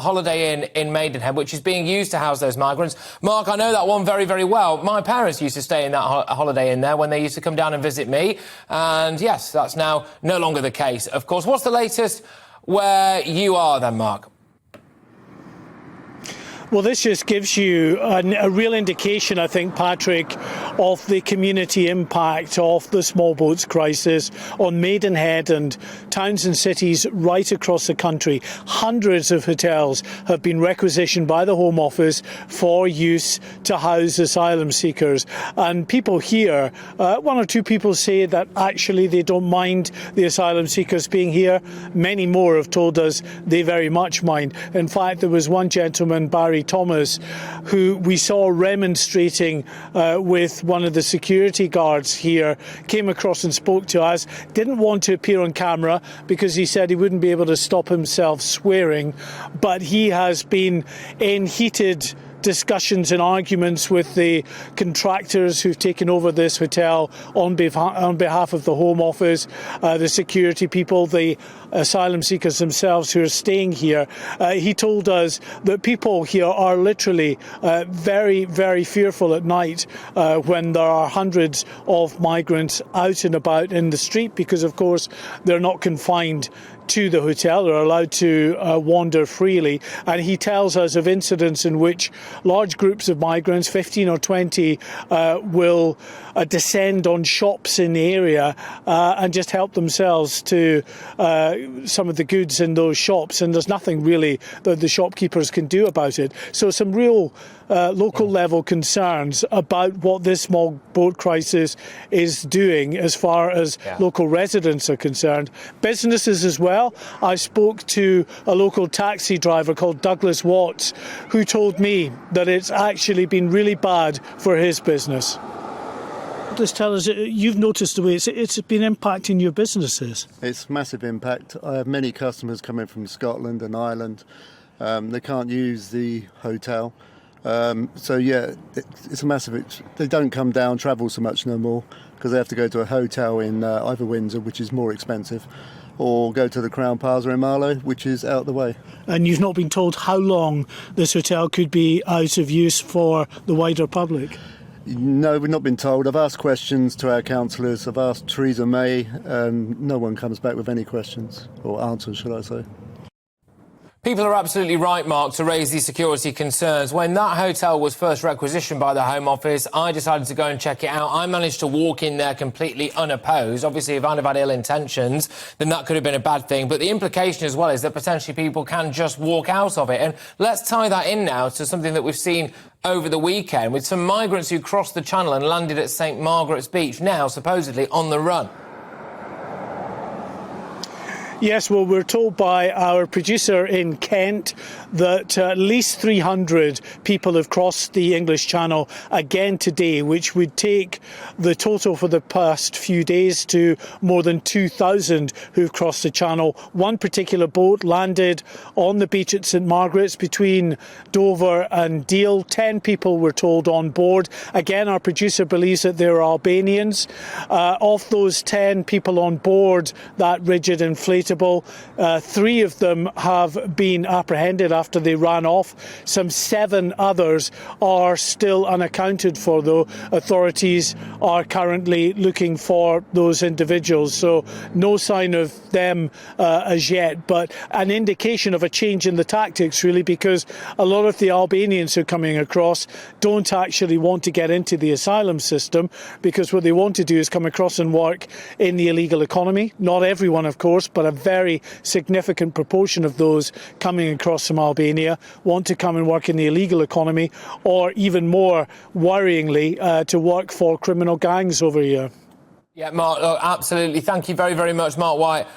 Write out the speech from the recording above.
Holiday Inn in Maidenhead, which is being used to house those migrants. Mark, I know that one very, very well. My parents used to stay in that Holiday Inn there when they used to come down and visit me. And yes, that's now no longer the case, of course. What's the latest where you are then, Mark? Well, this just gives you a real indication, I think, Patrick, of the community impact of the small boats crisis on Maidenhead and towns and cities right across the country. Hundreds of hotels have been requisitioned by the Home Office for use to house asylum seekers. And people here, one or two people say that actually they don't mind the asylum seekers being here. Many more have told us they very much mind. In fact, there was one gentleman, Barry Thomas, who we saw remonstrating with one of the security guards here, came across and spoke to us, didn't want to appear on camera because he said he wouldn't be able to stop himself swearing, but he has been in heated discussions and arguments with the contractors who've taken over this hotel on behalf of the Home Office, the security people, the asylum seekers themselves who are staying here. He told us that people here are literally very, very fearful at night when there are hundreds of migrants out and about in the street because, of course, they're not confined to the hotel, they're allowed to wander freely. And he tells us of incidents in which large groups of migrants, 15 or 20, will descend on shops in the area and just help themselves to some of the goods in those shops. And there's nothing really that the shopkeepers can do about it. So some real local level concerns about what this small boat crisis is doing as far as local residents are concerned. Businesses as well. I spoke to a local taxi driver called Douglas Watts, who told me that it's actually been really bad for his business. Just tell us, you've noticed the way it's been impacting your businesses. It's massive impact. I have many customers coming from Scotland and Ireland. They can't use the hotel. So yeah, it's a massive. They don't come down, travel so much no more because they have to go to a hotel in either Windsor, which is more expensive, or go to the Crown Plaza in Marlow, which is out the way. And you've not been told how long this hotel could be out of use for the wider public? No, we've not been told. I've asked questions to our councillors. I've asked Theresa May, and no one comes back with any questions, or answers, should I say. People are absolutely right, Mark, to raise these security concerns. When that hotel was first requisitioned by the Home Office, I decided to go and check it out. I managed to walk in there completely unopposed. Obviously, if I'd have had ill intentions, then that could have been a bad thing. But the implication as well is that potentially people can just walk out of it. And let's tie that in now to something that we've seen over the weekend with some migrants who crossed the Channel and landed at St Margaret's Beach, now supposedly on the run. Yes, well, we're told by our producer in Kent that at least 300 people have crossed the English Channel again today, which would take the total for the past few days to more than 2,000 who've crossed the Channel. One particular boat landed on the beach at St Margaret's between Dover and Deal. 10 people were told on board. Again, our producer believes that they are Albanians. Of those 10 people on board that rigid inflatable, 3 of them have been apprehended after they ran off. Some 7 others are still unaccounted for, though. Authorities are currently looking for those individuals, so no sign of them as yet, but an indication of a change in the tactics, really, because a lot of the Albanians who are coming across don't actually want to get into the asylum system, because what they want to do is come across and work in the illegal economy. Not everyone, of course, but a very significant proportion of those coming across from Albania want to come and work in the illegal economy, or even more worryingly, to work for criminal gangs over here. Yeah, Mark, absolutely. Thank you very, very much, Mark White.